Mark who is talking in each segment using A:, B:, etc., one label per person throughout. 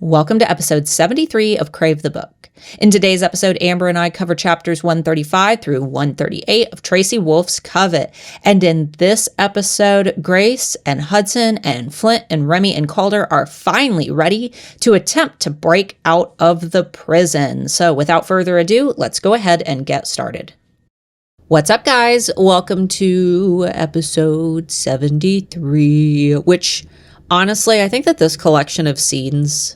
A: Welcome to episode 73 of Crave the Book. In today's episode, Amber and I cover chapters 135 through 138 of Tracy Wolff Covet. And in this episode, Grace and Hudson and Flint and Remy and Caulder are finally ready to attempt to break out of the prison. So without further ado, let's go ahead and get started. What's up, guys? Welcome to episode 73, which honestly, I think that this collection of scenes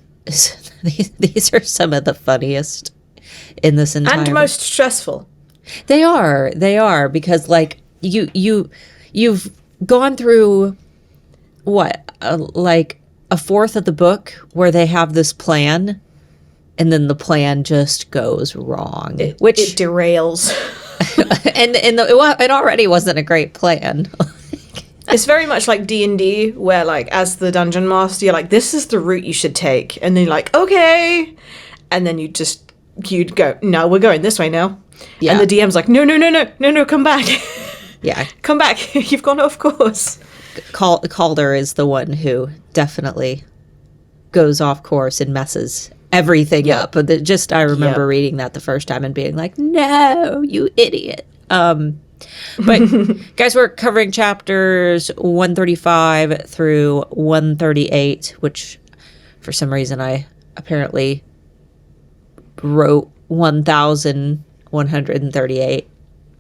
A: these are some of the funniest in this entire
B: and most stressful.
A: They are because like you've gone through like a fourth of the book where they have this plan and then the plan just goes wrong, which
B: it derails.
A: and it already wasn't a great plan.
B: It's very much like D&D, where like as the dungeon master, you're like, this is the route you should take, and then you're like, okay, and then you'd go, no, we're going this way now, yeah. And the DM's like, no, come back,
A: yeah,
B: come back, you've gone off course.
A: Caulder is the one who definitely goes off course and messes everything up. But I remember reading that the first time and being like, no, you idiot. But guys, we're covering chapters 135 through 138, which for some reason I apparently wrote 1,138.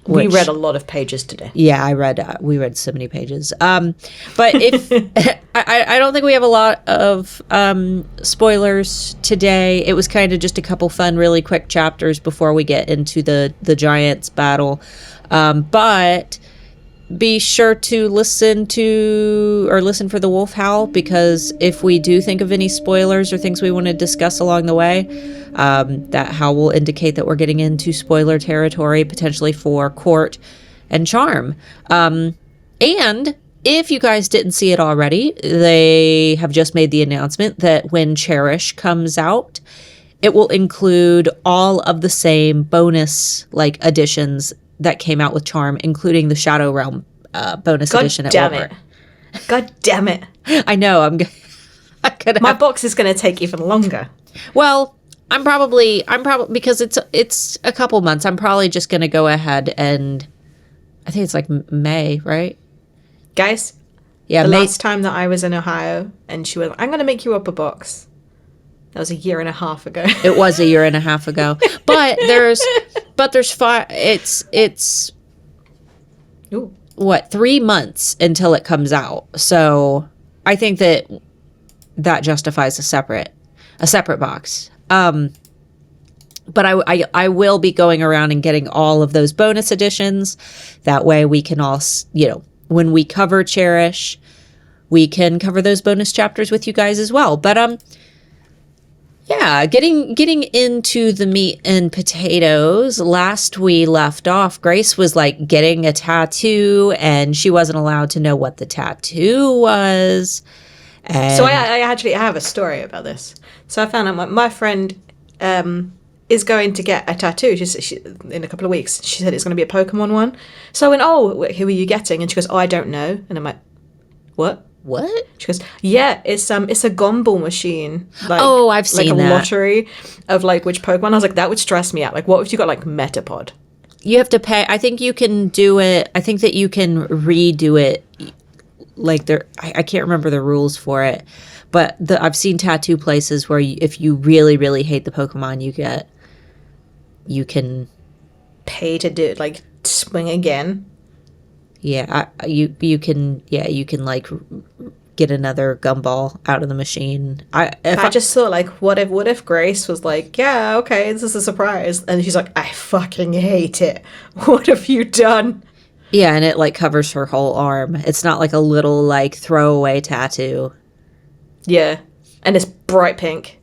B: We read a lot of pages today.
A: Yeah, we read so many pages. But if I don't think we have a lot of spoilers today. It was kind of just a couple fun, really quick chapters before we get into the Giants battle. But be sure to listen for the wolf howl, because if we do think of any spoilers or things we want to discuss along the way, that howl will indicate that we're getting into spoiler territory, potentially for Court and Charm. And if you guys didn't see it already, they have just made the announcement that when Cherish comes out, it will include all of the same bonus additions that came out with Charm, including the Shadow Realm bonus edition at Walmart.
B: God damn it.
A: I know.
B: My box is going to take even longer.
A: Well, I'm probably because it's a couple months. I'm probably just going to go ahead and I think it's like May, right?
B: Guys,
A: yeah,
B: last time that I was in Ohio and she was, I'm going to make you up a box. That was a year and a half ago.
A: It was a year and a half ago. But there's 5. It's
B: Ooh.
A: 3 months until it comes out. So I think that justifies a separate box. But I will be going around and getting all of those bonus editions. That way we can all, when we cover Cherish, we can cover those bonus chapters with you guys as well. But yeah, getting into the meat and potatoes. Last we left off, Grace was getting a tattoo, and she wasn't allowed to know what the tattoo was. And
B: so I actually have a story about this. So I found out my friend is going to get a tattoo. She in a couple of weeks. She said it's going to be a Pokemon one. So I went, oh, who are you getting? And she goes, oh, I don't know. And I'm like, what?
A: What?
B: She goes, yeah, it's a gumball machine.
A: I've seen that.
B: Like a lottery of which Pokemon. I was like, that would stress me out. Like, what if you got Metapod?
A: You have to pay. I think you can do it. I think that you can redo it. I can't remember the rules for it, but I've seen tattoo places where if you really, really hate the Pokemon you can
B: pay to do it, swing again.
A: Yeah, you can get another gumball out of the machine. I
B: just thought what if Grace was like, yeah, okay, this is a surprise, and she's like, I fucking hate it. What have you done?
A: Yeah, and it covers her whole arm. It's not like a little throwaway tattoo.
B: Yeah, and it's bright pink.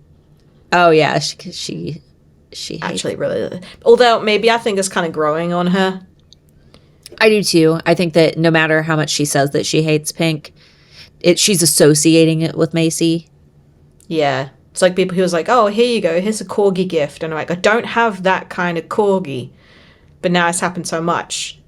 A: Oh yeah, she
B: actually really. Although maybe I think it's kind of growing on her.
A: I do too. I think that no matter how much she says that she hates pink, she's associating it with Macy.
B: Yeah. It's like people who was like, oh, here you go. Here's a corgi gift. And I'm like, I don't have that kind of corgi. But now it's happened so much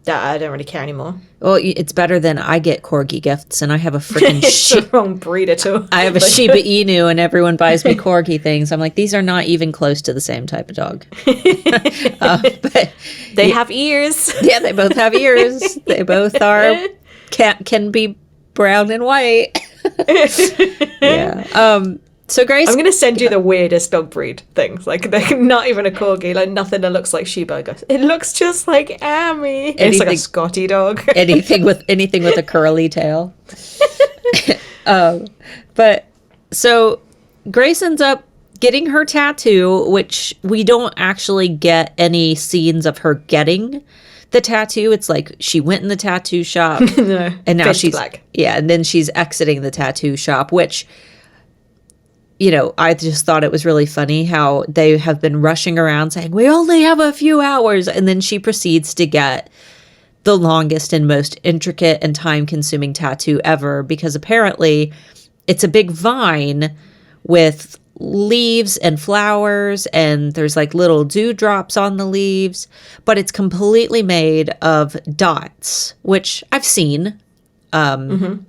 B: that I don't really care anymore.
A: Well, it's better than I get corgi gifts, and I have a freaking
B: It's the wrong breed at all.
A: I have a Shiba Inu, and everyone buys me corgi things. I'm like, these are not even close to the same type of dog. But
B: they have ears.
A: Yeah, they both have ears. They both can be brown and white. Yeah. So Grace,
B: I'm going to send you the weirdest dog breed things. Like, they're not even a corgi. Like, nothing that looks like Shiba. It looks just like Amy. It's like a Scotty dog.
A: anything with a curly tail. But so Grace ends up getting her tattoo, which we don't actually get any scenes of her getting the tattoo. It's like she went in the tattoo shop,
B: No,
A: and now she's
B: black.
A: Yeah, and then she's exiting the tattoo shop, which, you know, I just thought it was really funny how they have been rushing around saying, we only have a few hours. And then she proceeds to get the longest and most intricate and time-consuming tattoo ever, because apparently it's a big vine with leaves and flowers, and there's like little dewdrops on the leaves, but it's completely made of dots, which I've seen. And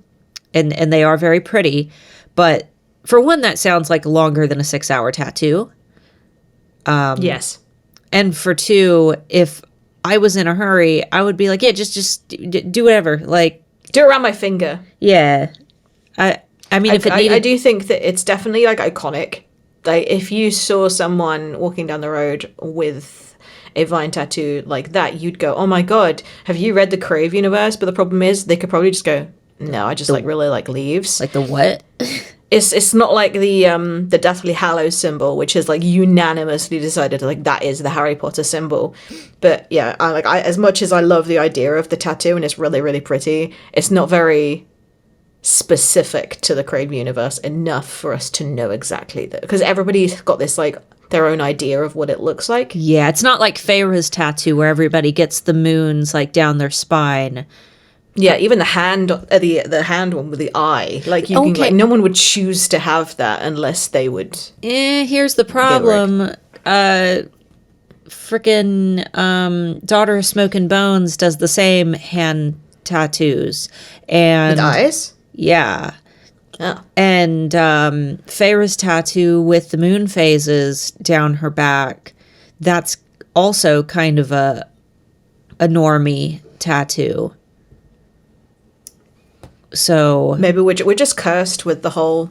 A: they are very pretty. But for one, that sounds like longer than a 6-hour tattoo.
B: Yes.
A: And for two, if I was in a hurry, I would be like, yeah, just do whatever. Like,
B: do it around my finger.
A: Yeah. I mean, if it needed...
B: I do think that it's definitely, like, iconic. Like, if you saw someone walking down the road with a vine tattoo like that, you'd go, oh my god, have you read the Crave universe? But the problem is, they could probably just go, no, I just, really like leaves.
A: Like the what?
B: It's not like the Deathly Hallows symbol, which is like unanimously decided like that is the Harry Potter symbol. But yeah, I as much as I love the idea of the tattoo and it's really, really pretty, it's not very specific to the Crave universe enough for us to know exactly that, because everybody's got this like their own idea of what it looks like.
A: Yeah, it's not like Feyre's tattoo where everybody gets the moons like down their spine.
B: Yeah, even the hand one with the eye, like you can, like, no one would choose to have that unless they would.
A: Here's the problem. Frickin' Daughter of Smoke and Bones does the same hand tattoos, and
B: with eyes.
A: Yeah.
B: Oh.
A: And Feyre's tattoo with the moon phases down her back, that's also kind of a normie tattoo. So
B: maybe we're just cursed with the whole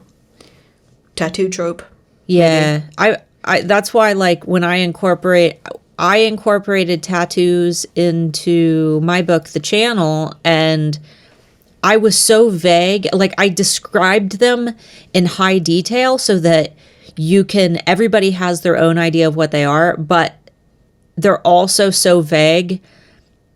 B: tattoo trope.
A: Yeah, maybe. I that's why, like, when I incorporated tattoos into my book, The Channel, and I was so vague. Like, I described them in high detail so that everybody has their own idea of what they are, but they're also so vague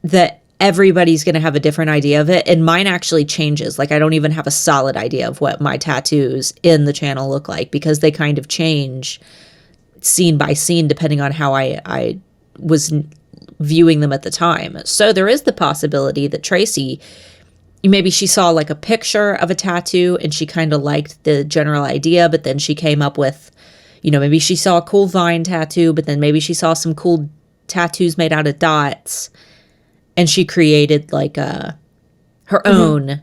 A: that everybody's going to have a different idea of it. And mine actually changes. Like, I don't even have a solid idea of what my tattoos in The Channel look like, because they kind of change scene by scene depending on how I was viewing them at the time. So there is the possibility that Tracy, maybe she saw like a picture of a tattoo and she kind of liked the general idea, but then she came up with, maybe she saw a cool vine tattoo, but then maybe she saw some cool tattoos made out of dots, and she created like her own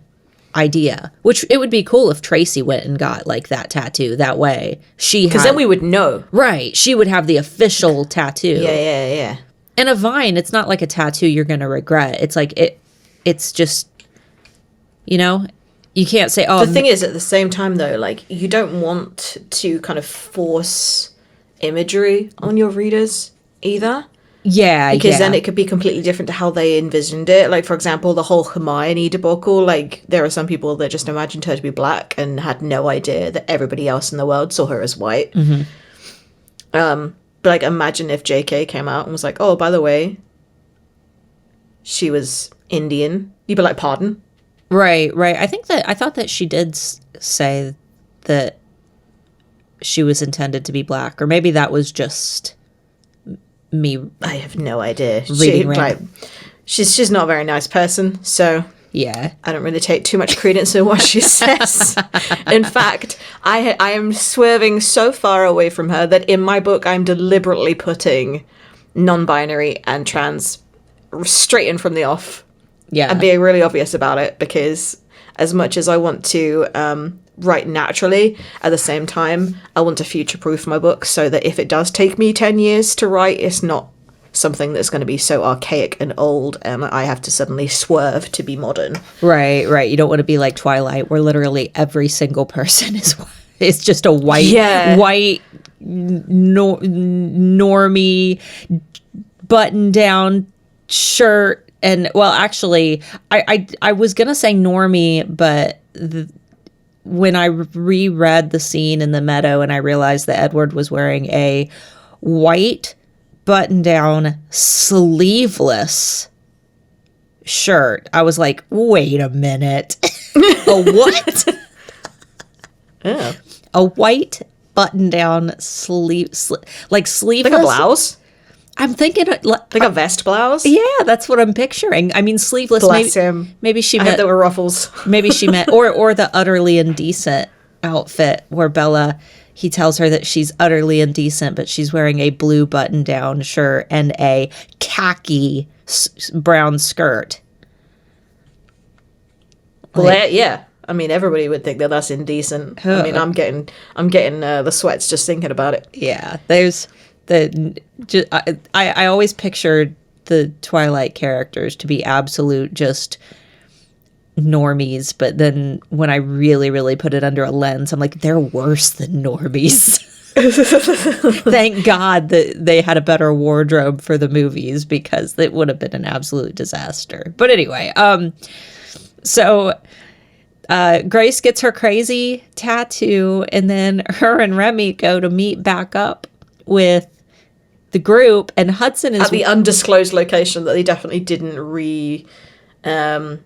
A: idea, which it would be cool if Tracy went and got like that tattoo that way.
B: Because then we would know.
A: Right. She would have the official tattoo.
B: Yeah.
A: And a vine, it's not like a tattoo you're going to regret. It's like it's just, you can't say, oh.
B: The thing is, at the same time though, like, you don't want to kind of force imagery on your readers either.
A: Yeah,
B: because then it could be completely different to how they envisioned it. Like, for example, the whole Hermione debacle, like, there are some people that just imagined her to be black and had no idea that everybody else in the world saw her as white.
A: Mm-hmm.
B: But, like, imagine if JK came out and was like, oh, by the way, she was Indian. You'd be like, pardon?
A: Right. I thought that she did say that she was intended to be black, or maybe that was just me.
B: I have no idea.
A: She's
B: not a very nice person, so
A: yeah,
B: I don't really take too much credence in what she says. In fact, I am swerving so far away from her that in my book I'm deliberately putting non-binary and trans straighten from the off.
A: Yeah.
B: And being really obvious about it, because as much as I want to write naturally, at the same time, I want to future-proof my book so that if it does take me 10 years to write, it's not something that's going to be so archaic and old and I have to suddenly swerve to be modern.
A: Right. You don't want to be like Twilight, where literally every single person is just a white normie button-down shirt. And well, actually, I was gonna say normie, but when I reread the scene in the meadow and I realized that Edward was wearing a white button-down sleeveless shirt, I was like, wait a minute, a what?
B: Yeah.
A: A white button-down sleeveless, like
B: a blouse.
A: I'm thinking
B: like a vest blouse.
A: Yeah, that's what I'm picturing. I mean, sleeveless.
B: Bless him.
A: Maybe she
B: I
A: meant
B: there were ruffles.
A: Maybe she meant or the utterly indecent outfit where Bella, he tells her that she's utterly indecent, but she's wearing a blue button-down shirt and a khaki brown skirt.
B: Yeah. I mean, everybody would think that that's indecent. I mean, I'm getting the sweats just thinking about it.
A: Yeah, there's I always pictured the Twilight characters to be absolute just normies, but then when I really, really put it under a lens, I'm like, they're worse than normies. Thank God that they had a better wardrobe for the movies, because it would have been an absolute disaster. But anyway, so Grace gets her crazy tattoo, and then her and Remy go to meet back up with the group, and Hudson is
B: at the undisclosed location that they definitely didn't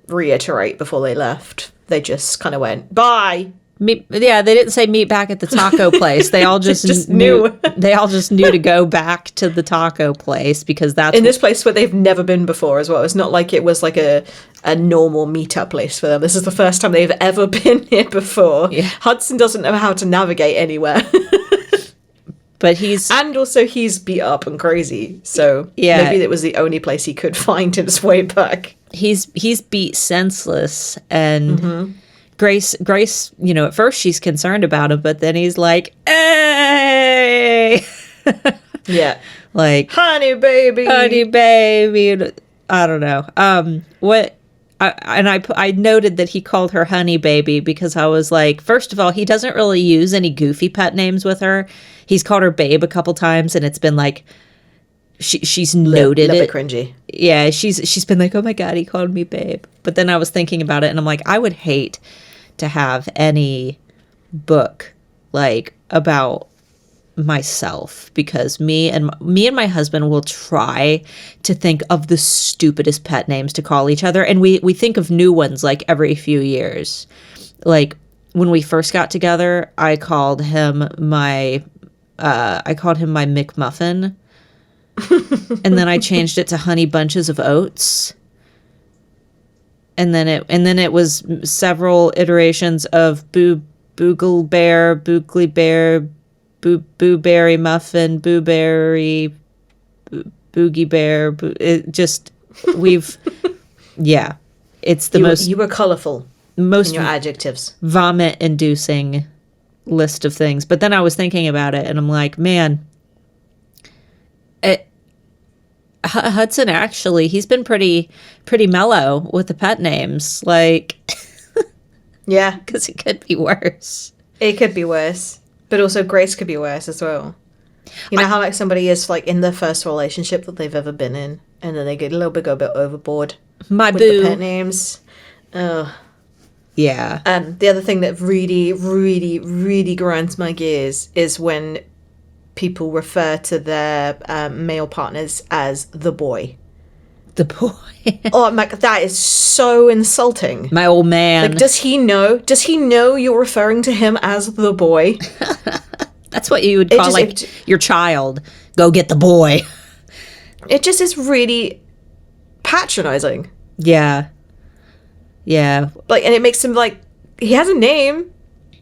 B: reiterate before they left. They just kind of went bye.
A: They didn't say meet back at the taco place. They all just knew. They all just knew to go back to the taco place, because that's
B: in this place where they've never been before as well. It's not like it was like a normal meetup place for them. This is the first time they've ever been here before.
A: Yeah.
B: Hudson doesn't know how to navigate anywhere.
A: But he's
B: beat up and crazy, so
A: yeah,
B: maybe it was the only place he could find his way back.
A: He's beat senseless, and Grace, at first she's concerned about him, but then he's like, hey,
B: yeah,
A: like
B: honey baby.
A: I don't know. I noted that he called her honey baby, because I was like, first of all, he doesn't really use any goofy pet names with her. He's called her babe a couple times, and it's been like, she's noted it.
B: Cringy.
A: Yeah, she's been like, oh my God, he called me babe. But then I was thinking about it, and I'm like, I would hate to have any book like about myself, because me and my husband will try to think of the stupidest pet names to call each other, and we think of new ones like every few years. Like when we first got together, I called him my McMuffin. And then I changed it to Honey Bunches of Oats. And then it was several iterations of Boogle Bear, Boogly Bear, Booberry Muffin, Booberry, Boogie Bear. Yeah. It's the most...
B: You were colourful
A: most
B: in your adjectives.
A: Vomit-inducing list of things. But then I was thinking about it, and I'm like, man... Hudson, actually, he's been pretty mellow with the pet names. Like,
B: yeah,
A: because it could be worse.
B: It could be worse, but also Grace could be worse as well. You know how like somebody is like in their first relationship that they've ever been in, and then they go a bit overboard.
A: My
B: with
A: boo.
B: The pet names. Oh,
A: yeah.
B: The other thing that really, really, really grinds my gears is when people refer to their male partners as the boy.
A: The boy.
B: Oh, that is so insulting.
A: My old man.
B: Like, does he know you're referring to him as the boy?
A: That's what you would call your child. Go get the boy.
B: It just is really patronizing.
A: Yeah. Yeah.
B: Like, and it makes him like, he has a name.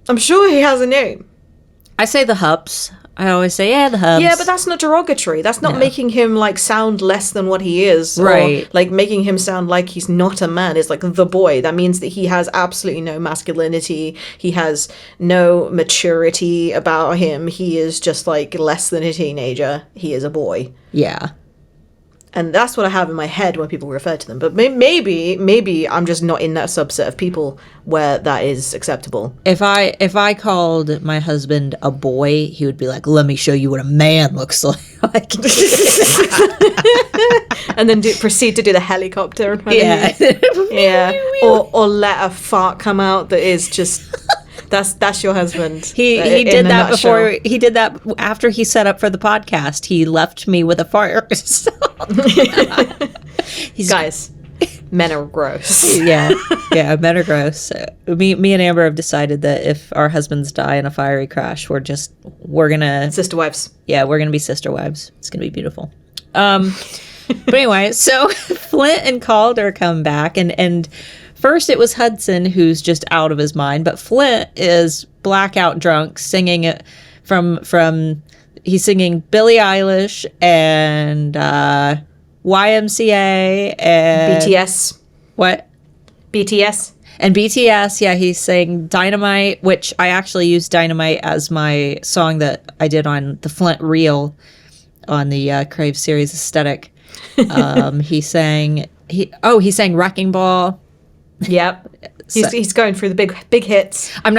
B: I'm sure he has a name.
A: I say the Hups. I always say, yeah, the hubs.
B: Yeah, but that's not derogatory. That's not making him like sound less than what he is.
A: Right.
B: Or like making him sound like he's not a man. It's like the boy. That means that he has absolutely no masculinity. He has no maturity about him. He is just like less than a teenager. He is a boy.
A: Yeah.
B: And that's what I have in my head when people refer to them. But maybe I'm just not in that subset of people where that is acceptable.
A: If I called my husband a boy, he would be like, "Let me show you what a man looks like."
B: And then proceed to do the helicopter in front of you. Yeah. Or let a fart come out that is just... That's your husband.
A: He did that before. He did that after he set up for the podcast. He left me with a fart.
B: Guys, men are gross.
A: Yeah, men are gross. Me and Amber have decided that if our husbands die in a fiery crash, we're gonna
B: sister wives.
A: Yeah, we're gonna be sister wives. It's gonna be beautiful. But anyway, so Flint and Caulder come back, and first it was Hudson who's just out of his mind, but Flint is blackout drunk, singing it he's singing Billie Eilish and YMCA and
B: BTS.
A: What?
B: BTS.
A: And BTS, yeah, he's saying Dynamite, which I actually used Dynamite as my song that I did on the Flint Reel on the Crave series aesthetic. He sang Wrecking Ball.
B: Yep. He's going through the big hits.
A: I'm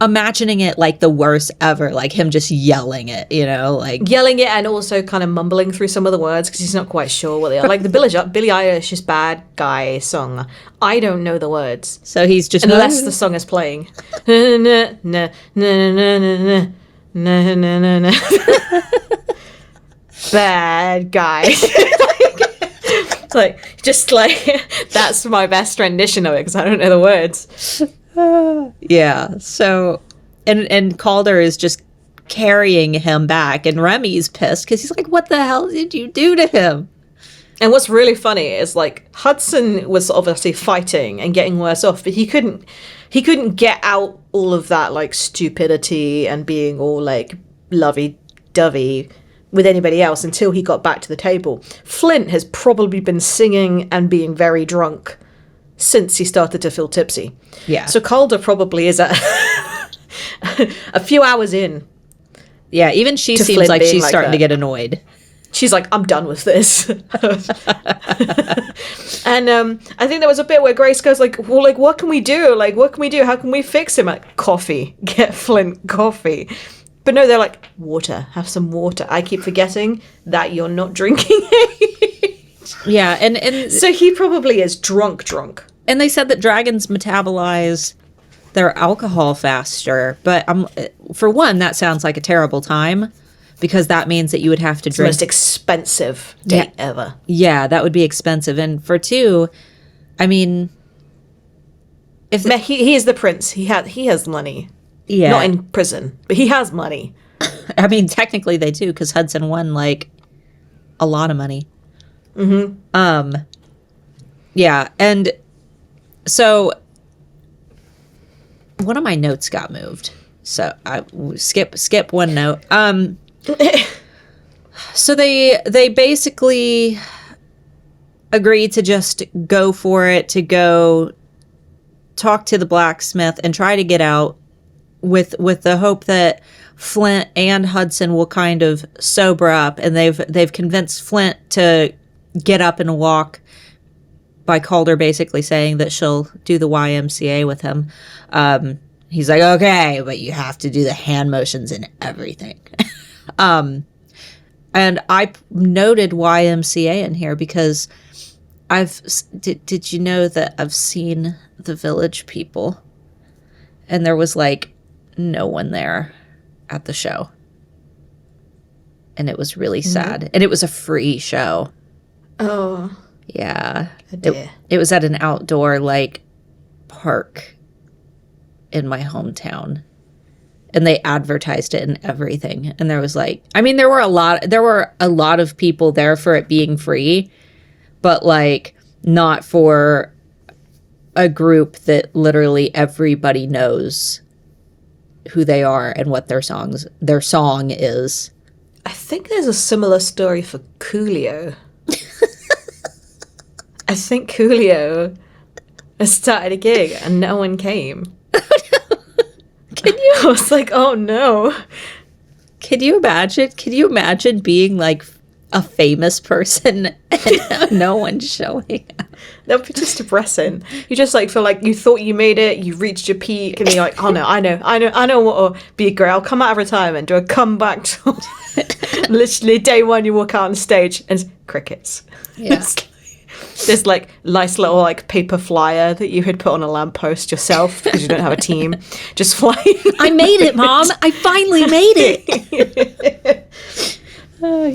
A: imagining it like the worst ever, like him just yelling it, like
B: yelling it and also kind of mumbling through some of the words because he's not quite sure what they are. Like the Billie Eilish Bad Guy song. I don't know the words.
A: So he's just
B: unless the song is playing. Bad guy. That's my best rendition of it because I don't know the words.
A: Yeah. So, and Caulder is just carrying him back, and Remy's pissed because he's like, "What the hell did you do to him?"
B: And what's really funny is like Hudson was obviously fighting and getting worse off, but he couldn't get out all of that like stupidity and being all like lovey-dovey with anybody else until he got back to the table. Flint has probably been singing and being very drunk since he started to feel tipsy.
A: Yeah.
B: So Caulder probably is at a few hours in.
A: Yeah, even she seems
B: Flint
A: like she's
B: like
A: starting
B: that.
A: to get annoyed.
B: She's like, I'm done with this. And I think there was a bit where Grace goes like, well, like, what can we do? Like, what can we do? How can we fix him? Like, coffee. Get Flint coffee. But no, they're like, water. Have some water. I keep forgetting that you're not drinking it.
A: Yeah, and
B: so he probably is drunk.
A: And they said that dragons metabolize their alcohol faster. But for one, that sounds like a terrible time because that means that you would have to drink.
B: It's the most expensive date ever.
A: Yeah, that would be expensive. And for two, I mean, if
B: he is the prince, he has money.
A: Yeah.
B: Not in prison, but he has money.
A: I mean, technically they do because Hudson won like a lot of money. Mm-hmm. Yeah, and so one of my notes got moved, so I skip one note. So they basically agreed to just go for it, to go talk to the blacksmith and try to get out with the hope that Flint and Hudson will kind of sober up, and they've convinced Flint to get up and walk by Caulder basically saying that she'll do the YMCA with him. He's like, okay, but you have to do the hand motions and everything. And I noted YMCA in here because did you know that I've seen The Village People, and there was like no one there at the show, and it was really sad. And it was a free show.
B: Oh
A: yeah,
B: dear.
A: It was at an outdoor like park in my hometown, and they advertised it and everything. And there was like, I mean, there were a lot of people there for it being free, but like not for a group that literally everybody knows who they are and what their song is.
B: I think there's a similar story for Coolio. I think Coolio has started a gig and no one came. I was like, oh no.
A: Can you imagine? Can you imagine being like a famous person and no one's showing up?
B: That would be just depressing. You just like feel like you thought you made it, you reached your peak, and you're like, oh no, I know what'll be great. I'll come out of retirement, do a comeback tour. Literally day one, you walk out on stage and it's crickets.
A: Yeah.
B: There's like nice little like paper flyer that you had put on a lamppost yourself because you don't have a team. Just flying.
A: I made it, Mom. I finally made it.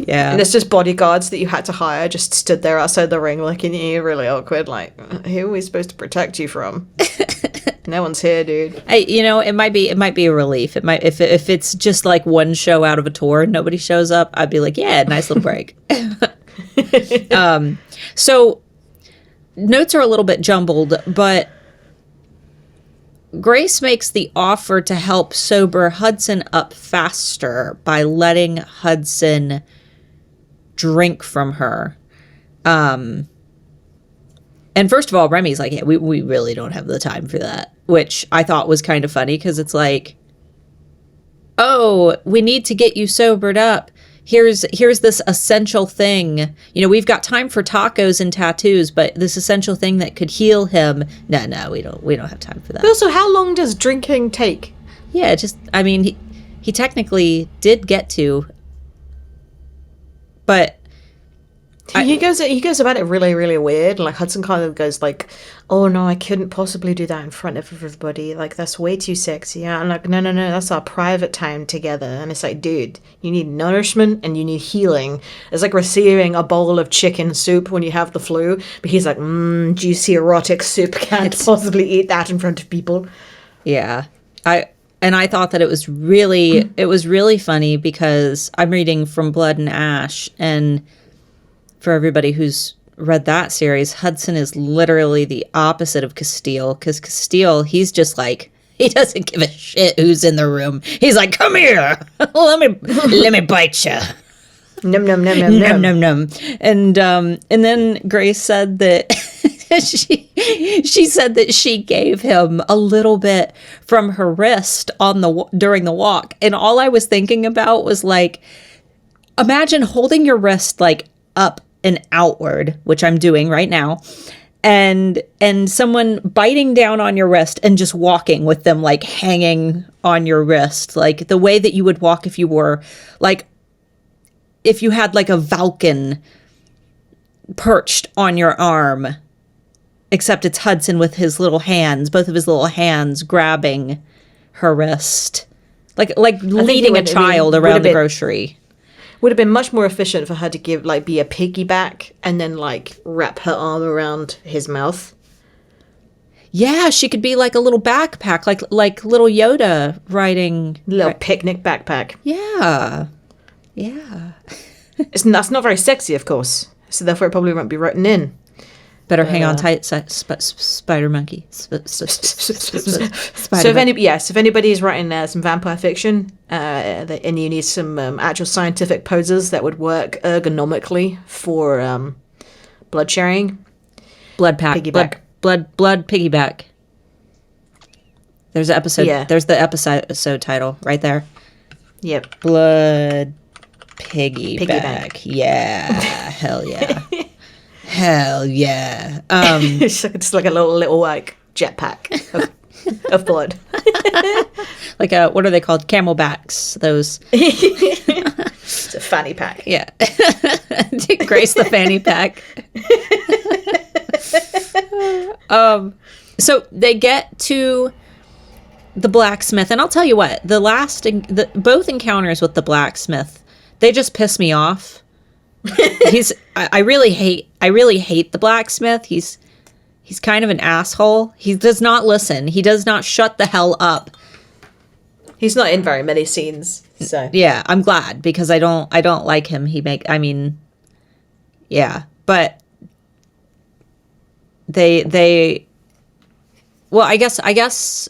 A: Yeah.
B: And there's just bodyguards that you had to hire just stood there outside the ring looking at you really awkward. Like, who are we supposed to protect you from? No one's here, dude.
A: It might be a relief. It might if it's just like one show out of a tour and nobody shows up, I'd be like, yeah, nice little break. So notes are a little bit jumbled, but Grace makes the offer to help sober Hudson up faster by letting Hudson drink from her. And first of all, Remy's like, yeah, we really don't have the time for that, which I thought was kind of funny because it's like, oh, we need to get you sobered up. Here's this essential thing. We've got time for tacos and tattoos, but this essential thing that could heal him. No, we don't have time for that.
B: But also, how long does drinking take?
A: Yeah, he technically did get to, but
B: he goes about it really, really weird. Like Hudson kind of goes like, "Oh no, I couldn't possibly do that in front of everybody. Like that's way too sexy." I'm like, no, that's our private time together. And it's like, dude, you need nourishment and you need healing. It's like receiving a bowl of chicken soup when you have the flu. But he's like, juicy erotic soup. Can't possibly eat that in front of people.
A: Yeah, I thought that it was really funny because I'm reading From Blood and Ash, and for everybody who's read that series, Hudson is literally the opposite of Castile, because Castile, he's just like, he doesn't give a shit who's in the room. He's like, come here, let me bite you.
B: Num num num num
A: num num num. And then Grace said that she said that she gave him a little bit from her wrist during the walk, and all I was thinking about was like, imagine holding your wrist like up and outward, which I'm doing right now, and someone biting down on your wrist and just walking with them like hanging on your wrist, like the way that you would walk if you were like, if you had like a falcon perched on your arm, except it's Hudson with his little hands, both of his little hands grabbing her wrist, like leading a child around the grocery.
B: Would have been much more efficient for her to be a piggyback and then like wrap her arm around his mouth.
A: Yeah, she could be like a little backpack, like little Yoda riding.
B: Little picnic backpack.
A: Yeah.
B: That's not very sexy, of course. So therefore it probably won't be written in.
A: Better hang on tight, spider monkey.
B: So if anybody's writing some vampire fiction and you need some actual scientific poses that would work ergonomically for blood sharing,
A: blood piggyback. There's an episode. Yeah. There's the episode title right there.
B: Yep.
A: Blood piggyback. Yeah. Hell yeah. Hell yeah.
B: It's just like a little like jetpack of blood.
A: Like what are they called? Camelbacks. Those.
B: It's a fanny pack.
A: Yeah. Grace the fanny pack. So they get to the blacksmith, and I'll tell you what, both encounters with the blacksmith, they just piss me off. I really hate the blacksmith. He's kind of an asshole. He does not listen. He does not shut the hell up.
B: He's not in very many scenes, so
A: yeah, I'm glad, because I don't like him. But they well, I guess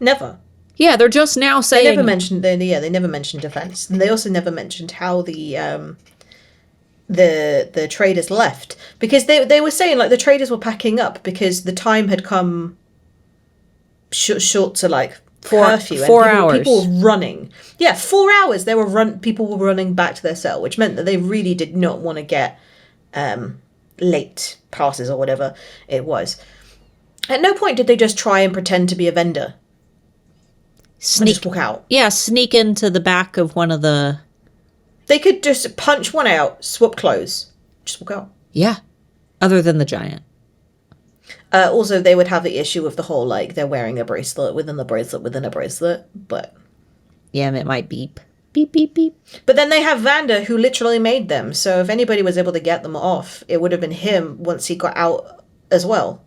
B: Never.
A: Yeah, they're just now saying...
B: They never mentioned defense. And they also never mentioned how the traders left. Because they were saying, like, the traders were packing up because the time had come short to, like, curfew.
A: 4 hours.
B: People were running. Yeah, 4 hours. People were running back to their cell, which meant that they really did not want to get late passes or whatever it was. At no point did they just try and pretend to be a vendor. And just walk out.
A: Yeah, sneak into the back of one of the...
B: They could just punch one out, swap clothes, just walk out.
A: Yeah, other than the giant.
B: Also, they would have the issue of the whole, like, they're wearing a bracelet within a bracelet within a bracelet, but...
A: Yeah, and it might beep. Beep, beep, beep.
B: But then they have Vander, who literally made them, so if anybody was able to get them off, it would have been him once he got out as well.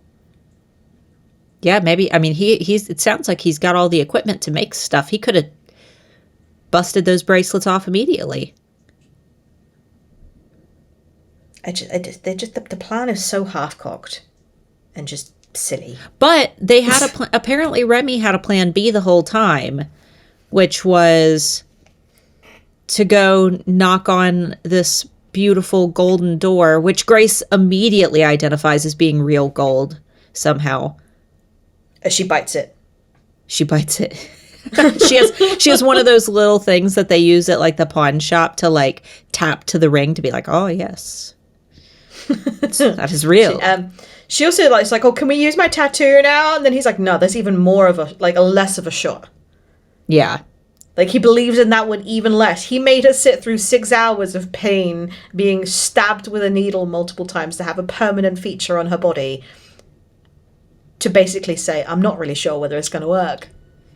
A: Yeah, maybe. I mean, it sounds like he's got all the equipment to make stuff. He could have busted those bracelets off immediately.
B: The plan is so half-cocked and just silly.
A: But they had apparently Remy had a plan B the whole time, which was to go knock on this beautiful golden door, which Grace immediately identifies as being real gold somehow.
B: She bites it.
A: She bites it. she has one of those little things that they use at, like, the pawn shop to, like, tap to the ring to be like, oh yes, that is real.
B: She also likes, like, oh, can we use my tattoo now? And then he's like, no, there's even more of a less of a shot.
A: Yeah.
B: Like, he believes in that one even less. He made her sit through 6 hours of pain, being stabbed with a needle multiple times to have a permanent feature on her body, to basically say, I'm not really sure whether it's going to work.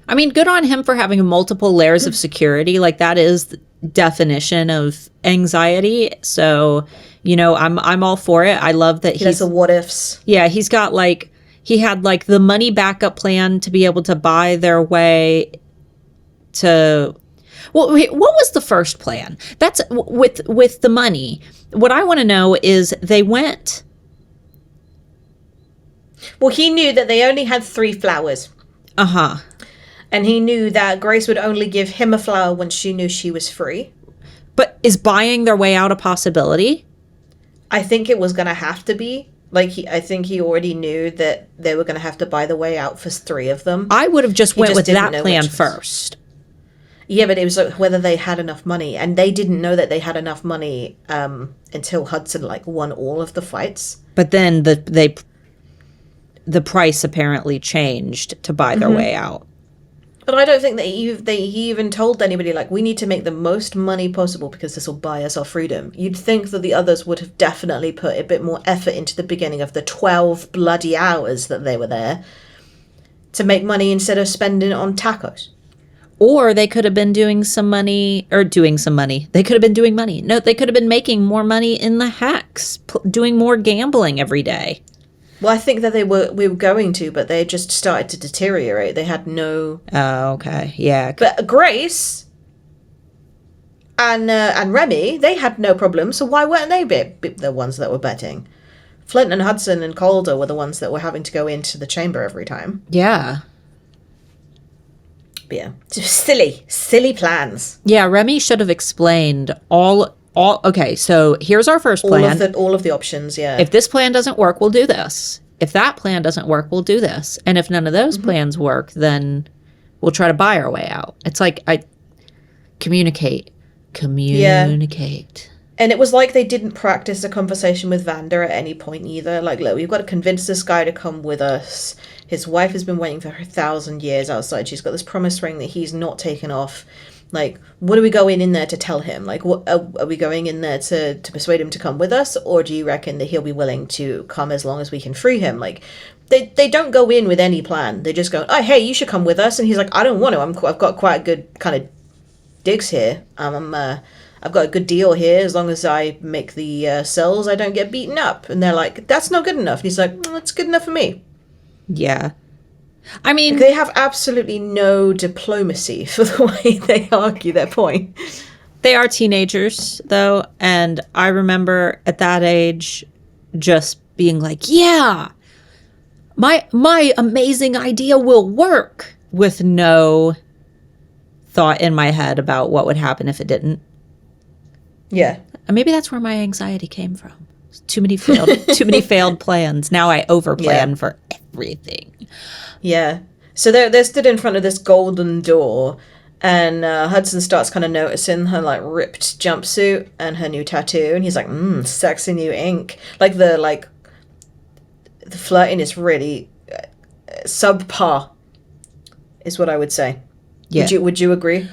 A: I mean, good on him for having multiple layers of security. Like, that is the definition of anxiety. So, you know, I'm all for it. I love that
B: he does the what ifs.
A: Yeah, he had, like, the money backup plan to be able to buy their way to... Well, wait, what was the first plan? That's with the money. What I want to know is they went...
B: Well, he knew that they only had 3 flowers.
A: Uh-huh.
B: And he knew that Grace would only give him a flower when she knew she was free.
A: But is buying their way out a possibility?
B: I think it was going to have to be. Like, I think he already knew that they were going to have to buy the way out for 3 of them.
A: I would have just went with that plan first.
B: Yeah, but it was like whether they had enough money. And they didn't know that they had enough money until Hudson, like, won all of the fights.
A: But then the price apparently changed to buy their way out.
B: But I don't think that he even told anybody, like, we need to make the most money possible because this will buy us our freedom. You'd think that the others would have definitely put a bit more effort into the beginning of the 12 bloody hours that they were there to make money instead of spending it on tacos.
A: Or they could have been doing some money. They could have been doing money. No, they could have been making more money in the hacks, doing more gambling every day.
B: Well, I think that we were going to, but they just started to deteriorate. They had no...
A: Oh, okay. Yeah.
B: But Grace and Remy, they had no problem, so why weren't they the ones that were betting? Flint and Hudson and Caulder were the ones that were having to go into the chamber every time.
A: Yeah.
B: But yeah, just silly plans.
A: Yeah, Remy should have explained all. Okay, so here's our first plan.
B: All of the options, yeah.
A: If this plan doesn't work, we'll do this. If that plan doesn't work, we'll do this. And if none of those plans work, then we'll try to buy our way out. It's like, communicate.
B: Yeah. And it was like they didn't practice a conversation with Vander at any point either. Like, look, we've got to convince this guy to come with us. His wife has been waiting for 1,000 years outside. She's got this promise ring that he's not taken off. Like, what are we going in there to tell him? Like, what are we going in there to persuade him to come with us? Or do you reckon that he'll be willing to come as long as we can free him? Like, they don't go in with any plan. They just go, oh, hey, you should come with us. And he's like, I don't want to. I've got quite a good kind of digs here. I've got a good deal here. As long as I make the cells, I don't get beaten up. And they're like, that's not good enough. And he's like, that's good enough for me.
A: Yeah. I mean,
B: they have absolutely no diplomacy for the way they argue their point.
A: They are teenagers, though, and I remember at that age just being like, yeah, my amazing idea will work. with no thought in my head about what would happen if it didn't.
B: Yeah.
A: And maybe that's where my anxiety came from. Too many failed plans. Now I overplan for everything.
B: Yeah. So they're stood in front of this golden door, and Hudson starts kind of noticing her like ripped jumpsuit and her new tattoo, and he's like, sexy new ink. Like the flirting is really subpar, is what I would say.
A: Yeah.
B: Would you agree?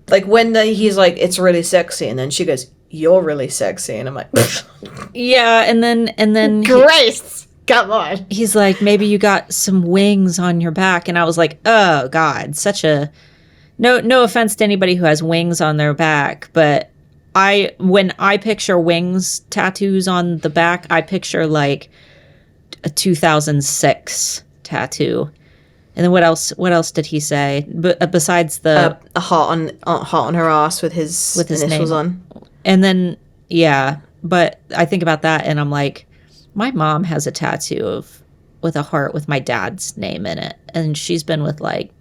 B: Like when he's like, it's really sexy, and then she goes, you're really sexy, and I'm like,
A: yeah, and then
B: Grace, come on.
A: He's like, maybe you got some wings on your back, and I was like, oh God, such a no offense to anybody who has wings on their back, but when I picture wings tattoos on the back, I picture like a 2006 tattoo. And then what else did he say? Besides the
B: a heart on her ass with his initials
A: name
B: on.
A: And then but I think about that and I'm like, my mom has a tattoo with a heart with my dad's name in it, and she's been with like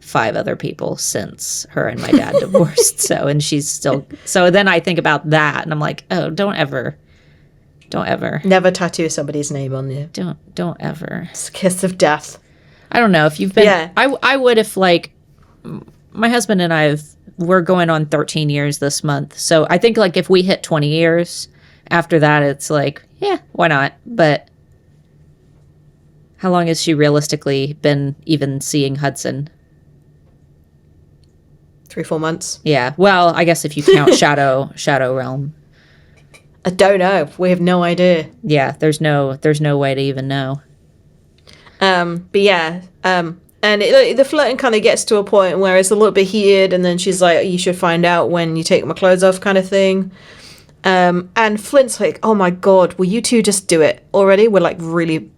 A: 5 other people since her and my dad divorced. And she's still. So then I think about that, and I'm like, oh, don't ever.
B: Never tattoo somebody's name on you.
A: Don't ever.
B: It's a kiss of death.
A: I don't know if you've been.
B: Yeah.
A: I would if like my husband and we're going on 13 years this month. So I think like if we hit 20 years after that, it's like, yeah, why not? But how long has she realistically been even seeing Hudson?
B: 3-4 months.
A: Yeah. Well, I guess if you count Shadow Realm.
B: I don't know. We have no idea.
A: Yeah, there's no way to even know.
B: But yeah, and the flirting kind of gets to a point where it's a little bit heated, and then she's like, you should find out when you take my clothes off kind of thing. And Flint's like, oh my God, will you two just do it already? We're like really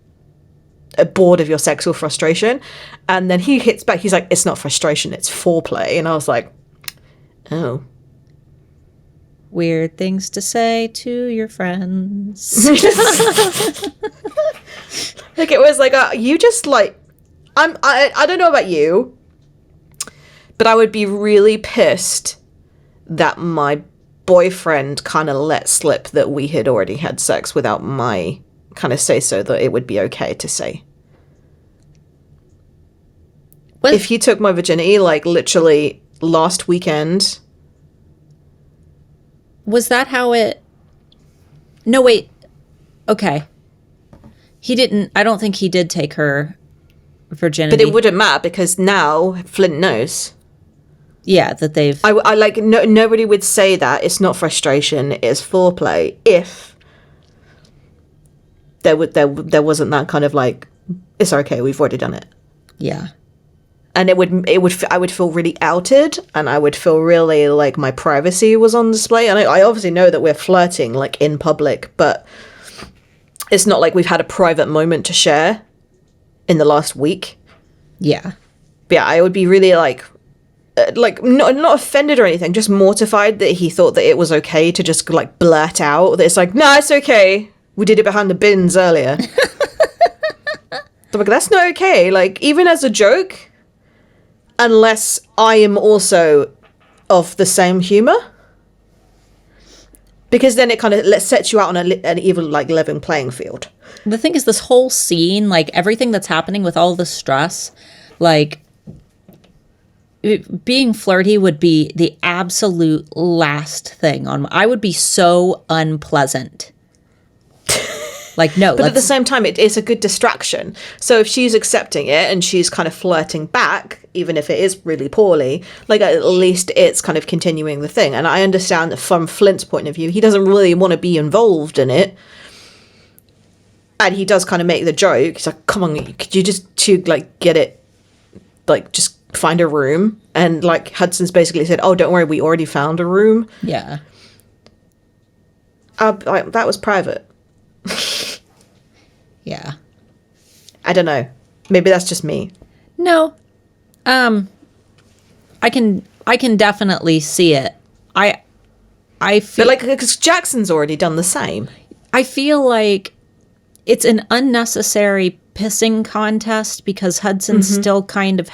B: bored of your sexual frustration. And then he hits back, he's like, it's not frustration, it's foreplay. And I was like, oh.
A: Weird things to say to your friends.
B: Like it was like, you just like, I don't know about you, but I would be really pissed that my boyfriend kind of let slip that we had already had sex without my kind of say so that it would be okay to say. What? If he took my virginity, like literally last weekend.
A: Was that how it... No, wait. Okay. He didn't... I don't think he did take her virginity.
B: But it wouldn't matter because now Flint knows.
A: Yeah, that they've...
B: I like... nobody would say that. It's not frustration. It's foreplay. If there wasn't that kind of like, it's okay, we've already done it.
A: Yeah.
B: And I would feel really outed, and I would feel really like my privacy was on display. And I obviously know that we're flirting like in public, but it's not like we've had a private moment to share in the last week.
A: Yeah.
B: But yeah, I would be really like not offended or anything, just mortified that he thought that it was okay to just like blurt out that it's like, no, it's okay. We did it behind the bins earlier. Like, that's not okay. Like, even as a joke, unless I am also of the same humor, because then it kind of sets you out on an even like level playing field.
A: The thing is, this whole scene, like everything that's happening with all the stress, like being flirty would be the absolute last thing on. I would be so unpleasant. Like, no.
B: But at the same time, it's a good distraction. So if she's accepting it and she's kind of flirting back, even if it is really poorly, like at least it's kind of continuing the thing. And I understand that from Flint's point of view, he doesn't really want to be involved in it. And he does kind of make the joke. He's like, come on, could you just like get it, like just find a room? And like Hudson's basically said, oh, don't worry, we already found a room.
A: Yeah.
B: That was private.
A: Yeah.
B: I don't know. Maybe that's just me.
A: No. I can definitely see it. I feel
B: but like, because Jackson's already done the same.
A: I feel like it's an unnecessary pissing contest because Hudson still kind of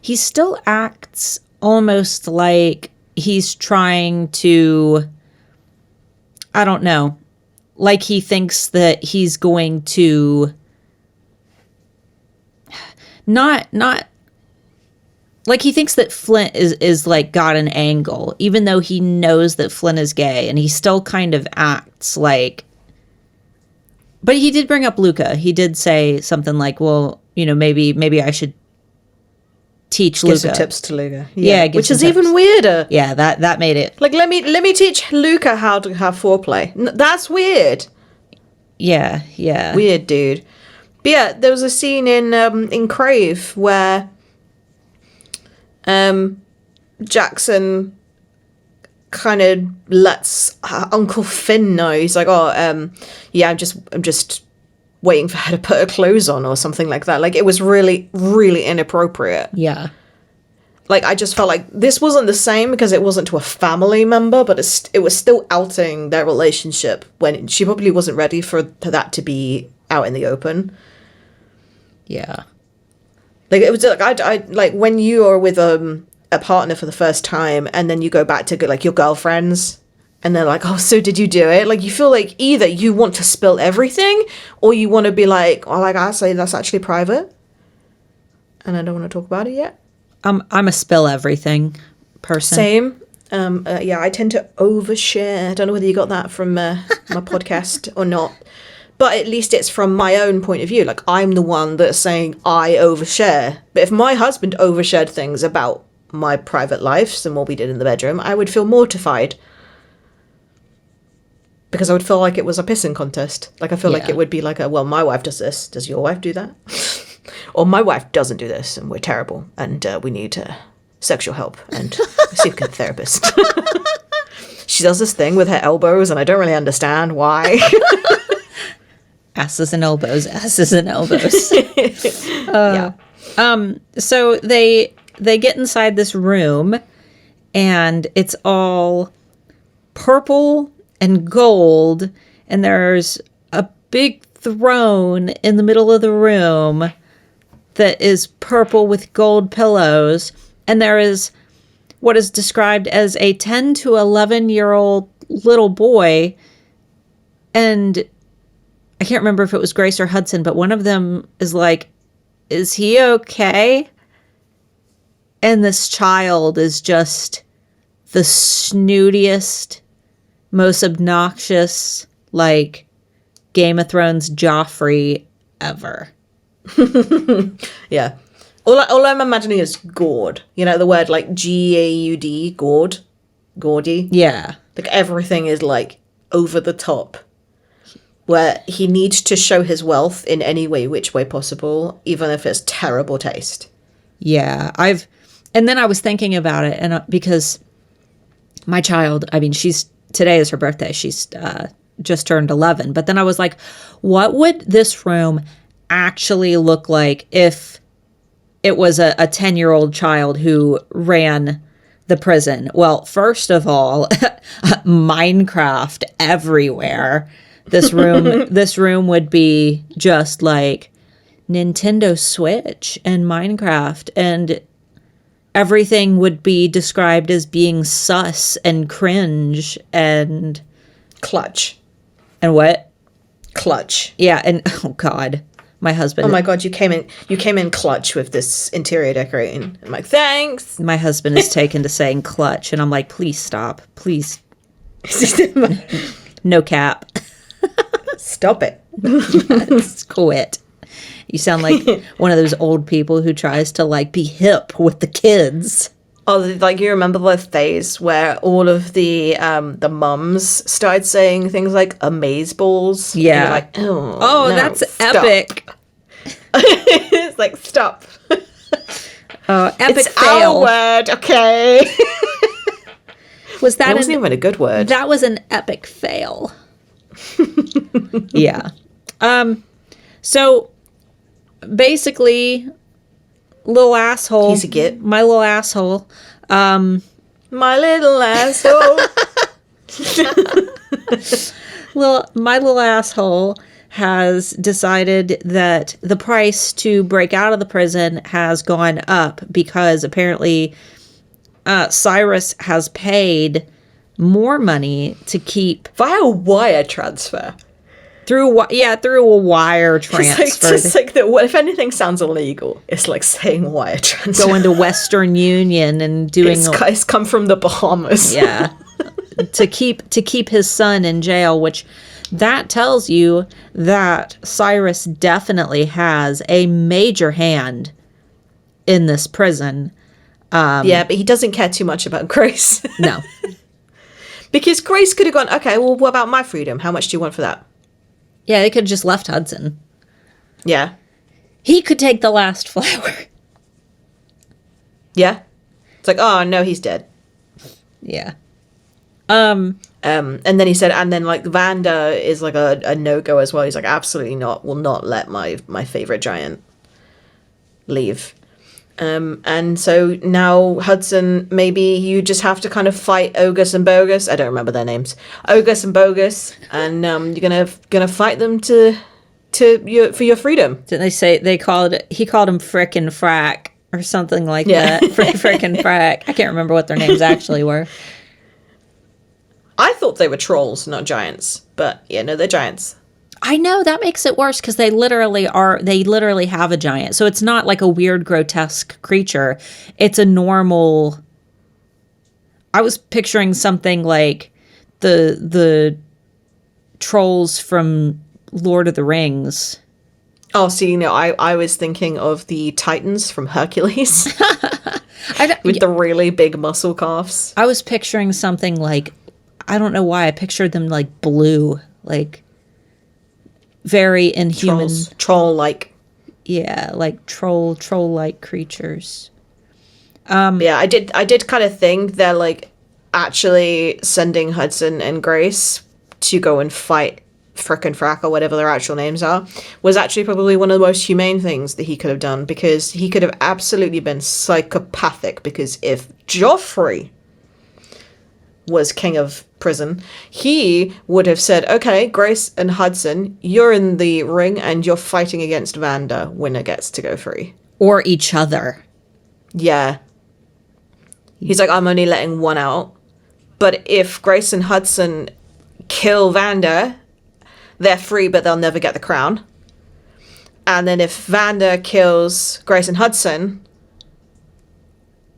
A: he still acts almost like he's trying to, I don't know, like he thinks that he's going to not like he thinks that Flint is like got an angle, even though he knows that Flint is gay, and he still kind of acts like. But he did bring up Luca. He did say something like, well, you know, maybe I should teach Luca.
B: Give some tips to Luca.
A: Yeah,
B: which is even weirder.
A: Yeah, that made it.
B: Like, let me teach Luca how to have foreplay. That's weird.
A: Yeah.
B: Weird, dude. But yeah, there was a scene in Crave where Jackson kind of lets Uncle Finn know. He's like, yeah, I'm just waiting for her to put her clothes on or something like that. Like, it was really, really inappropriate.
A: Yeah.
B: Like, I just felt like this wasn't the same because it wasn't to a family member, but it was still outing their relationship when she probably wasn't ready for that to be out in the open.
A: Yeah.
B: Like, it was like, I like when you are with a partner for the first time and then you go back to like your girlfriends and they're like, oh, so did you do it? Like, you feel like either you want to spill everything or you want to be like, oh, like I say, that's actually private and I don't want to talk about it yet.
A: I'm a spill everything person.
B: Same. Yeah, I tend to overshare. I don't know whether you got that from my podcast or not, but at least it's from my own point of view. Like, I'm the one that's saying I overshare. But if my husband overshared things about my private lives and what we did in the bedroom, I would feel mortified. Because I would feel like it was a pissing contest. Like, I feel like it would be like, well, my wife does this. Does your wife do that? Or my wife doesn't do this and we're terrible and we need sexual help and see a good therapist. She does this thing with her elbows and I don't really understand why.
A: Asses and elbows.
B: Yeah.
A: So they get inside this room and it's all purple and gold and there's a big throne in the middle of the room that is purple with gold pillows, and there is what is described as a 10 to 11-year-old little boy, and I can't remember if it was Grace or Hudson, but one of them is like, is he okay? And this child is just the snootiest, most obnoxious, like, Game of Thrones Joffrey ever.
B: Yeah. All I'm imagining is gourd. You know, the word like G-A-U-D, gourd. Gaudy.
A: Yeah.
B: Like, everything is like over the top. Where he needs to show his wealth in any which way possible, even if it's terrible taste.
A: Yeah. And then I was thinking about it, and because my child, I mean, today is her birthday. She's just turned 11. But then I was like, what would this room actually look like if it was a 10-year-old child who ran the prison? Well, first of all, Minecraft everywhere. This room would be just like Nintendo Switch and Minecraft, and everything would be described as being sus and cringe and
B: clutch.
A: And what?
B: Clutch.
A: Yeah, and oh god, my husband.
B: Oh my god, you came in clutch with this interior decorating. I'm like, thanks.
A: My husband is taken to saying clutch, and I'm like, please stop, please. No cap.
B: Stop it.
A: Just quit. You sound like one of those old people who tries to like be hip with the kids.
B: Oh, like, you remember the phase where all of the mums started saying things like amazeballs?
A: Yeah.
B: And you're like,
A: oh, no, that's
B: stop.
A: epic.
B: It's like, stop.
A: Epic
B: it's
A: fail.
B: our word, okay?
A: That wasn't
B: even a good word.
A: That was an epic fail. Yeah. So basically, little asshole.
B: He's a git.
A: My little asshole.
B: My little asshole.
A: My little asshole has decided that the price to break out of the prison has gone up because apparently Cyrus has paid more money to keep
B: via wire transfer.
A: Through a wire transfer.
B: It's like that. If anything sounds illegal, it's like saying wire transfer.
A: Going to Western Union and doing.
B: It's come from the Bahamas.
A: Yeah, to keep his son in jail, which that tells you that Cyrus definitely has a major hand in this prison.
B: Yeah, but he doesn't care too much about Grace.
A: No,
B: because Grace could have gone, okay, well, what about my freedom? How much do you want for that?
A: Yeah, they could have just left Hudson.
B: Yeah. He
A: could take the last flower.
B: Yeah. It's like, oh, no, he's dead.
A: Yeah.
B: And then he said, and then, like, Vanda is, like, a no-go as well. He's like, absolutely not. Will not let my favorite giant leave. And so now Hudson, maybe you just have to kind of fight Ogus and Bogus. I don't remember their names. Ogus and Bogus, and you're gonna fight them for your freedom.
A: Didn't they say he called him Frick and Frack or something like that? Frick and Frack. I can't remember what their names actually were.
B: I thought they were trolls, not giants, but yeah, no, they're giants.
A: I know, that makes it worse because they literally have a giant. So it's not like a weird, grotesque creature. It's a normal. I was picturing something like the trolls from Lord of the Rings.
B: Oh, see, I was thinking of the Titans from Hercules. With the really big muscle calves.
A: I was picturing something like, I don't know why, I pictured them like blue, like very inhuman.
B: Troll-like.
A: Yeah, like troll-like creatures.
B: Yeah, I did kind of think they're like actually sending Hudson and Grace to go and fight Frick and Frack or whatever their actual names are was actually probably one of the most humane things that he could have done, because he could have absolutely been psychopathic, because if Joffrey was king of prison, he would have said, okay, Grace and Hudson, you're in the ring and you're fighting against Vanda. Winner gets to go free.
A: Or each other.
B: Yeah. He's like, I'm only letting one out. But if Grace and Hudson kill Vanda, they're free, but they'll never get the crown. And then if Vanda kills Grace and Hudson,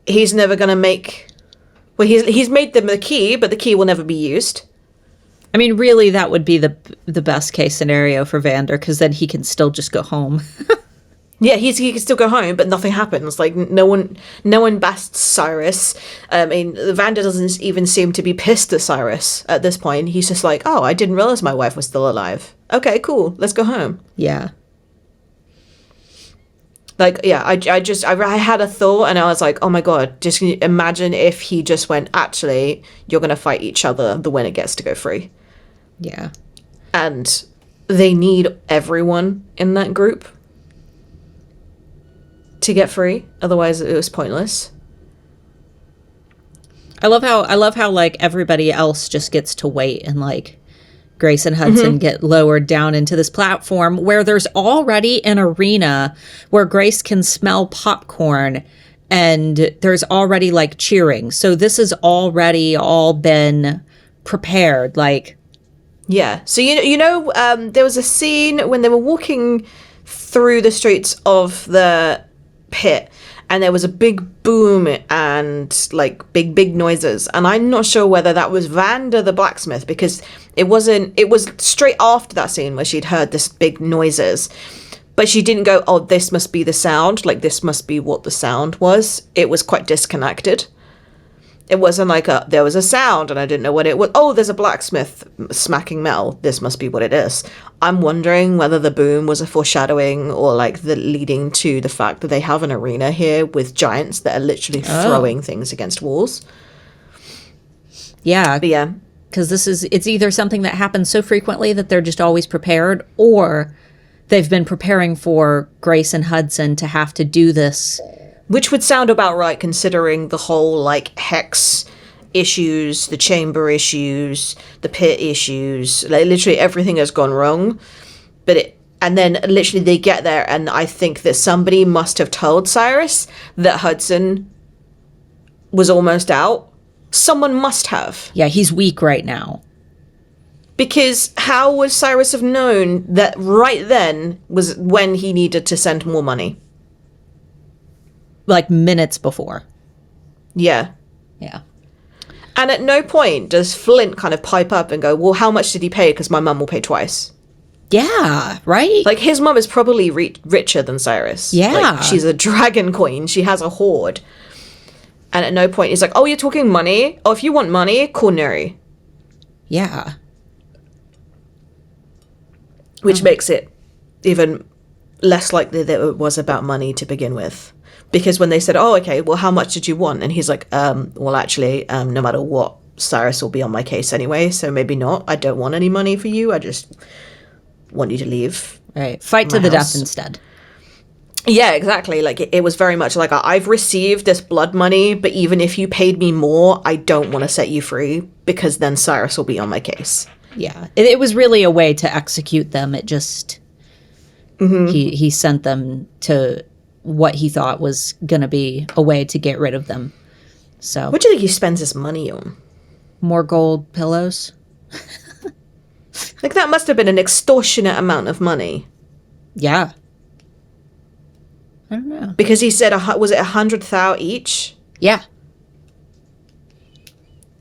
B: he's never going to make... Well, he's made them the key, but the key will never be used.
A: I mean, really, that would be the best case scenario for Vander, because then he can still just go home.
B: Yeah, he can still go home, but nothing happens. Like, no one basts Cyrus. I mean, Vander doesn't even seem to be pissed at Cyrus at this point. He's just like, oh, I didn't realize my wife was still alive. Okay, cool, let's go home.
A: Yeah.
B: Like, yeah, I had a thought, and I was like, oh my god, just imagine if he just went, actually, you're going to fight each other, the winner gets to go free.
A: Yeah.
B: And they need everyone in that group to get free, otherwise it was pointless.
A: I love how like everybody else just gets to wait, and like Grace and Hudson get lowered down into this platform where there's already an arena where Grace can smell popcorn, and there's already like cheering. So this has already all been prepared. Like,
B: yeah. So there was a scene when they were walking through the streets of the pit, and there was a big boom and like big noises, and I'm not sure whether that was Vanda the blacksmith, because it was straight after that scene where she'd heard this big noises, but she didn't go, oh, this must be the sound, like this must be what the sound was. It was quite disconnected. It wasn't like there was a sound and I didn't know what it was. Oh, there's a blacksmith smacking metal. This must be what it is. I'm wondering whether the boom was a foreshadowing or like the leading to the fact that they have an arena here with giants that are literally throwing things against walls.
A: Yeah.
B: But yeah.
A: Because it's either something that happens so frequently that they're just always prepared, or they've been preparing for Grace and Hudson to have to do this.
B: Which would sound about right, considering the whole, like, hex issues, the chamber issues, the pit issues. Like, literally everything has gone wrong And then literally they get there, and I think that somebody must have told Cyrus that Hudson was almost out. Someone must have.
A: Yeah, he's weak right now.
B: Because how would Cyrus have known that right then was when he needed to send more money?
A: Like minutes before.
B: Yeah.
A: Yeah.
B: And at no point does Flint kind of pipe up and go, well, how much did he pay? Because my mum will pay twice.
A: Yeah, right?
B: Like, his mum is probably richer than Cyrus.
A: Yeah.
B: Like, she's a dragon queen. She has a hoard. And at no point he's like, oh, you're talking money? Oh, if you want money, call Neri.
A: Yeah.
B: Which makes it even less likely that it was about money to begin with. Because when they said, oh, okay, well, how much did you want? And he's like, well, actually, no matter what, Cyrus will be on my case anyway, so maybe not. I don't want any money for you. I just want you to leave.
A: Right. Fight to the death instead.
B: Yeah, exactly. Like, it was very much like, I've received this blood money, but even if you paid me more, I don't want to set you free, because then Cyrus will be on my case.
A: Yeah. It was really a way to execute them. It just... He sent them to what he thought was going to be a way to get rid of them. So...
B: What do you think he spends his money on?
A: More gold pillows?
B: Like, that must have been an extortionate amount of money.
A: Yeah. I don't know.
B: Because he said, was it 100,000 each?
A: Yeah.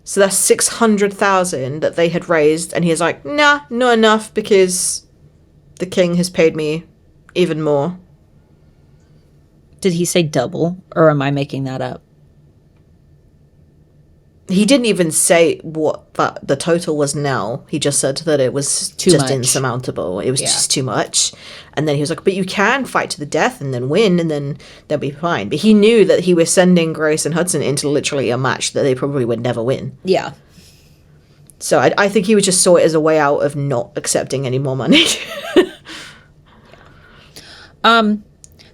B: So that's 600,000 that they had raised, and he's like, nah, not enough, because the king has paid me even more.
A: Did he say double, or am I making that up?
B: He didn't even say what the total was now. He just said that it was
A: Too much.
B: Insurmountable. It was just too much. And then he was like, but you can fight to the death and then win, and then they'll be fine. But he knew that he was sending Grace and Hudson into literally a match that they probably would never win.
A: Yeah.
B: So I think he would just saw it as a way out of not accepting any more money.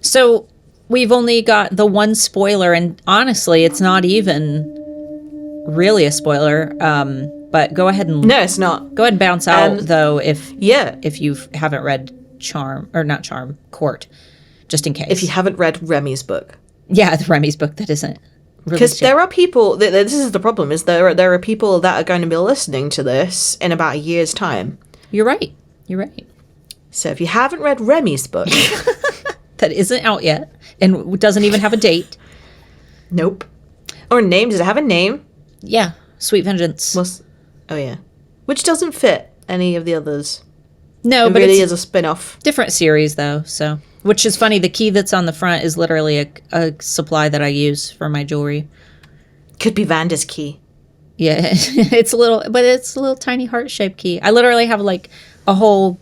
A: So we've only got the one spoiler, and honestly, it's not even really a spoiler. But go ahead and
B: No, it's not.
A: Go ahead and bounce out though if you haven't read Court, just in case.
B: If you haven't read Remy's book.
A: Yeah, the Remy's book that isn't.
B: Because there are people, this is the problem, is there are people that are going to be listening to this in about a year's time.
A: You're right.
B: So if you haven't read Remy's book.
A: That isn't out yet and doesn't even have a date.
B: Nope. Or name. Does it have a name?
A: Yeah. Sweet Vengeance.
B: Oh, yeah. Which doesn't fit any of the others.
A: No,
B: but
A: it really
B: is a spin-off.
A: Different series, though, so... Which is funny, the key that's on the front is literally a supply that I use for my jewelry.
B: Could be Vanda's key.
A: Yeah, it's a little tiny heart-shaped key. I literally have, like, a whole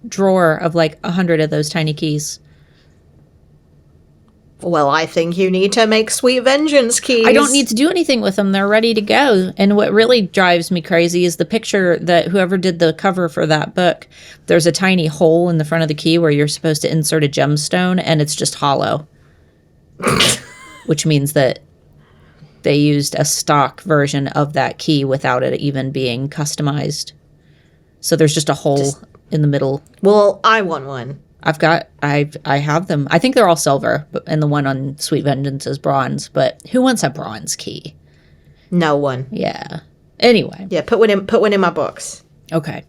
A: drawer of, like, 100 of those tiny keys.
B: Well, I think you need to make Sweet Vengeance keys.
A: I don't need to do anything with them. They're ready to go. And what really drives me crazy is the picture that whoever did the cover for that book, there's a tiny hole in the front of the key where you're supposed to insert a gemstone, and it's just hollow. Which means that they used a stock version of that key without it even being customized. So there's just a hole in the middle.
B: Well, I want one.
A: I have them. I think they're all silver, and the one on Sweet Vengeance is bronze. But who wants a bronze key?
B: No one.
A: Yeah. Anyway.
B: Yeah, put one in my box.
A: Okay.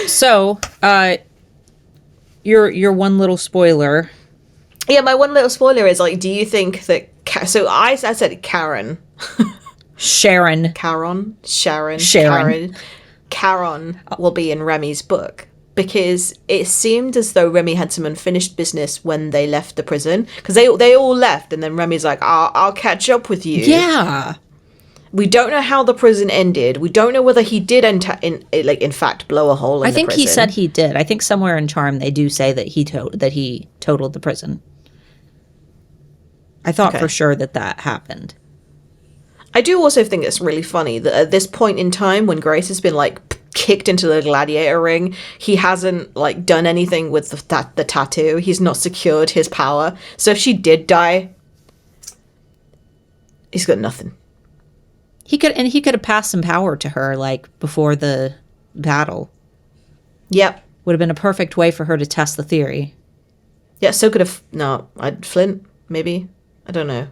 A: So, your one little spoiler.
B: Yeah, my one little spoiler is like, do you think that? So I said Karen.
A: Sharon
B: will be in Remy's book. Because it seemed as though Remy had some unfinished business when they left the prison. Because they all left, and then Remy's like, I'll catch up with you.
A: Yeah.
B: We don't know how the prison ended. We don't know whether he did in fact blow a hole in the prison.
A: I think he said he did. I think somewhere in Charm they do say that he totaled the prison. I thought for sure that happened.
B: I do also think it's really funny that at this point in time, when Grace has been like kicked into the gladiator ring, he hasn't like done anything with the tattoo. He's not secured his power. So if she did die, he's got nothing.
A: He could have passed some power to her like before the battle.
B: Yep.
A: Would have been a perfect way for her to test the theory.
B: Yeah, so could have... No, Flint, maybe? I don't know.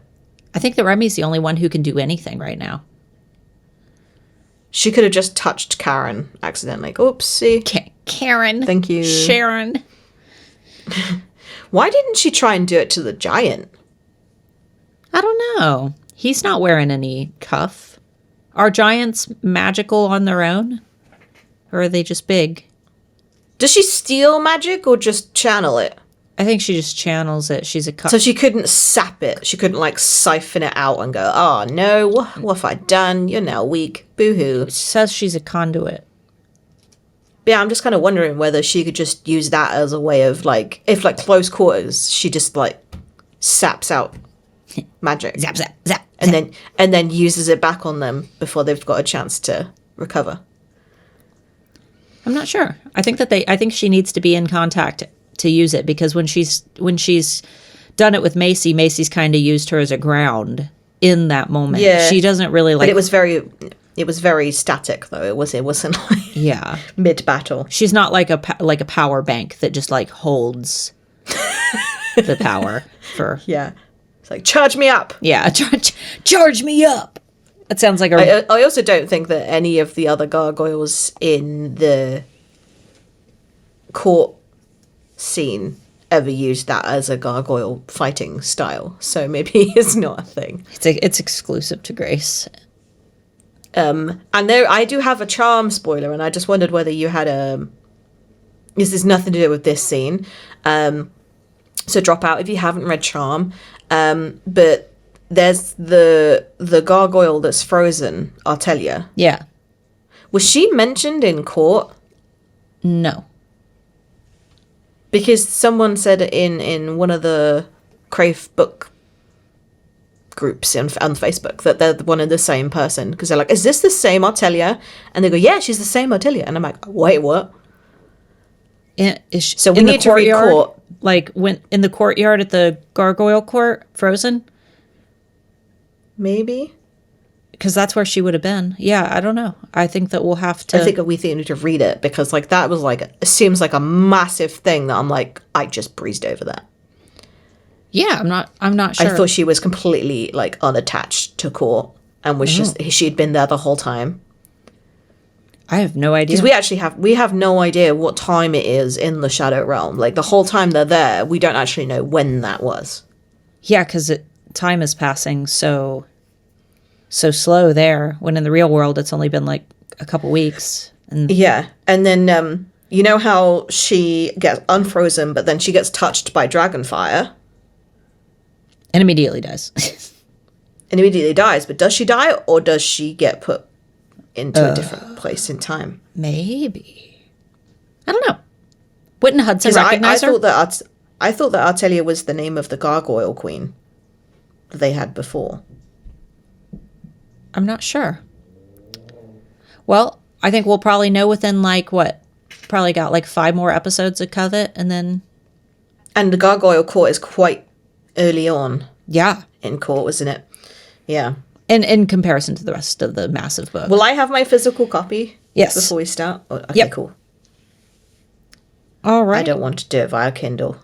A: I think that Remy's the only one who can do anything right now.
B: She could have just touched Karen accidentally. Oopsie.
A: Karen.
B: Thank you.
A: Sharon.
B: Why didn't she try and do it to the giant?
A: I don't know. He's not wearing any cuff. Are giants magical on their own? Or are they just big?
B: Does she steal magic or just channel it?
A: I think she just channels it. She's a
B: So she couldn't sap it. She couldn't, like, siphon it out and go, oh, no, what have I done? You're now weak. Boo-hoo.
A: It says she's a conduit.
B: Yeah, I'm just kind of wondering whether she could just use that as a way of, like, if, like, close quarters, she just, like, saps out magic.
A: Zap, zap, zap.
B: And then uses it back on them before they've got a chance to recover.
A: I'm not sure. I think she needs to be in contact to use it, because when she's done it with Macy, Macy's kind of used her as a ground in that moment.
B: Yeah.
A: She doesn't really like.
B: But it was very static though. It wasn't like mid battle.
A: She's not like a power bank that just like holds the power for.
B: Yeah. It's like, charge me up.
A: Yeah, charge me up. That sounds like
B: I also don't think that any of the other gargoyles in the court scene ever used that as a gargoyle fighting style. So maybe it's not a thing.
A: It's exclusive to Grace.
B: And there, I do have a charm spoiler, and I just wondered whether you had this has nothing to do with this scene. So drop out if you haven't read Charm. But there's the gargoyle that's frozen, Artelia.
A: Yeah.
B: Was she mentioned in court?
A: No.
B: Because someone said in one of the Crave Book groups on Facebook that they're one and the same person. Because they're like, is this the same Artelia? And they go, yeah, she's the same Artelia. And I'm like, wait, what?
A: So we need to read court. Like when in the courtyard at the gargoyle court, frozen?
B: Maybe.
A: Because that's where she would have been. Yeah, I don't know. I think that we'll have to...
B: I think we need to read it, because like that was like, it seems like a massive thing that I'm like, I just breezed over that.
A: Yeah, I'm not sure.
B: I thought she was completely like unattached to court and was just, she'd been there the whole time.
A: I have no idea.
B: Because we have no idea what time it is in the Shadow Realm. Like the whole time they're there, we don't actually know when that was.
A: Yeah, because time is passing so slow there, when in the real world it's only been like a couple weeks.
B: Yeah, and then you know how she gets unfrozen, but then she gets touched by dragonfire.
A: And immediately dies.
B: And immediately dies, but does she die, or does she get put into a different place in time?
A: Maybe. I don't know. Wouldn't Hudson recognize her?
B: I thought that Artelia was the name of the gargoyle queen that they had before.
A: I'm not sure. Well, I think we'll probably know within probably got like 5 more episodes of Covet, and then...
B: And the gargoyle court is quite early on.
A: Yeah.
B: In court, wasn't it? Yeah.
A: And in comparison to the rest of the massive book.
B: Will I have my physical copy?
A: Yes.
B: Before we start? Oh, okay,
A: yep.
B: Cool.
A: All right.
B: I don't want to do it via Kindle.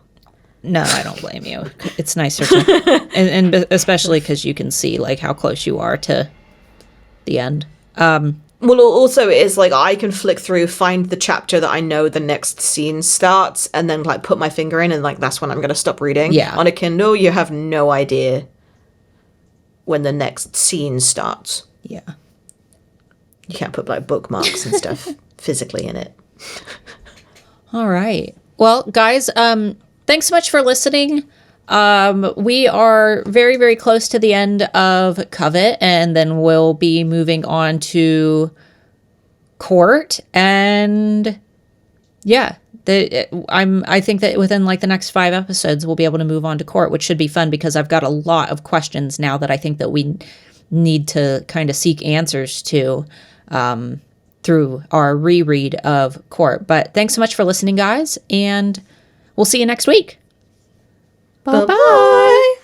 A: No, I don't blame you. It's nicer to... and especially because you can see like how close you are to the end.
B: Well, also it is like I can flick through, find the chapter that I know the next scene starts, and then like put my finger in, and like that's when I'm going to stop reading.
A: Yeah.
B: On a Kindle, you have no idea when the next scene starts.
A: Yeah.
B: You can't put like bookmarks and stuff physically in it.
A: All right. Well, guys, thanks so much for listening. We are very, very close to the end of Covet, and then we'll be moving on to Court. And yeah, I think that within like the next 5 episodes, we'll be able to move on to Court, which should be fun because I've got a lot of questions now that I think that we need to kind of seek answers to through our reread of Court. But thanks so much for listening, guys, and we'll see you next week. Bye-bye.